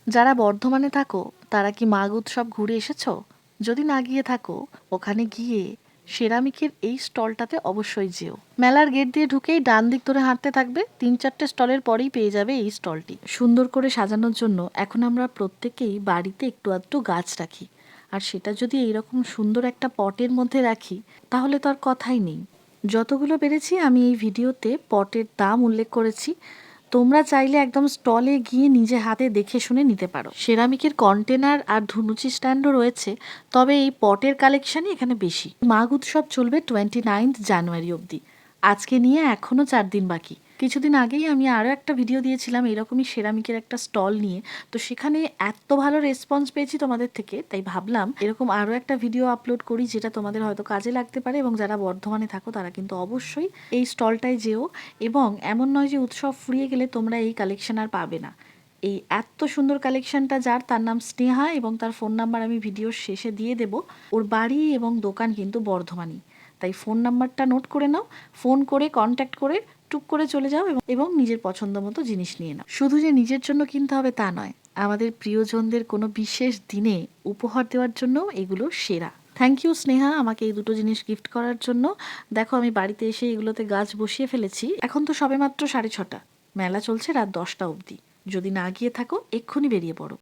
যারা বর্ধমানে থাকো তারা কি মাঘ উৎসব ঘুরে এসেছো? যদি না গিয়ে থাকো, ওখানে গিয়ে সেরামিকের এই স্টলটাতে অবশ্যই যেও। মেলার গেট দিয়ে ঢুকেই ডান দিক ধরে হাঁটতে থাকবে, 3-4টে স্টলের পরেই পেয়ে যাবে এই স্টলটি। সুন্দর করে সাজানোর জন্য এখন আমরা প্রত্যেকেই বাড়িতে একটু আধটু গাছ রাখি, আর সেটা যদি এইরকম সুন্দর একটা পটের মধ্যে রাখি তাহলে তো আর কথাই নেই। যতগুলো পেরেছি আমি এই ভিডিওতে পটের দাম উল্লেখ করেছি। তোমরা চাইলে একদম স্টলে গিয়ে নিজে হাতে দেখে শুনে নিতে পারো। সেরামিকের কন্টেনার আর ধুনুচি স্ট্যান্ডও রয়েছে, তবে এই পটের কালেকশনই এখানে বেশি। মাঘ উৎসব চলবে 29 জানুয়ারি অবধি। আজকে নিয়ে এখনো 4 দিন বাকি। কিছুদিন আগেই আমি আরও একটা ভিডিও দিয়েছিলাম এরকমই সেরামিকের একটা স্টল নিয়ে, তো সেখানে এত ভালো রেসপন্স পেয়েছি তোমাদের থেকে, তাই ভাবলাম এরকম আরও একটা ভিডিও আপলোড করি যেটা তোমাদের হয়তো কাজে লাগতে পারে। এবং যারা বর্ধমানে থাকো তারা কিন্তু অবশ্যই এই স্টলটায় যেও। এবং এমন নয় যে উৎসব ফুরিয়ে গেলে তোমরা এই কালেকশন আর পাবে না। এই এত সুন্দর কালেকশনটা যার, তার নাম স্নেহা, এবং তার ফোন নাম্বার আমি ভিডিওর শেষে দিয়ে দেব। ওর বাড়ি এবং দোকান কিন্তু বর্ধমানই, তাই ফোন নাম্বারটা নোট করে নাও। ফোন করে কন্ট্যাক্ট করে টুক করে চলে যাও এবং নিজের পছন্দ মতো জিনিস নিয়ে নাও। শুধু যে নিজের জন্য কিনতে হবে তা নয়, আমাদের প্রিয়জনদের কোনো বিশেষ দিনে উপহার দেওয়ার জন্য এগুলো সেরা। থ্যাংক ইউ স্নেহা, আমাকে এই দুটো জিনিস গিফট করার জন্য। দেখো আমি বাড়িতে এসে এগুলোতে গাছ বসিয়ে ফেলেছি। এখন তো সবেমাত্র 6:30। মেলা চলছে রাত 10টা অবধি। যদি না গিয়ে থাকো এক্ষুনি বেরিয়ে পড়ো।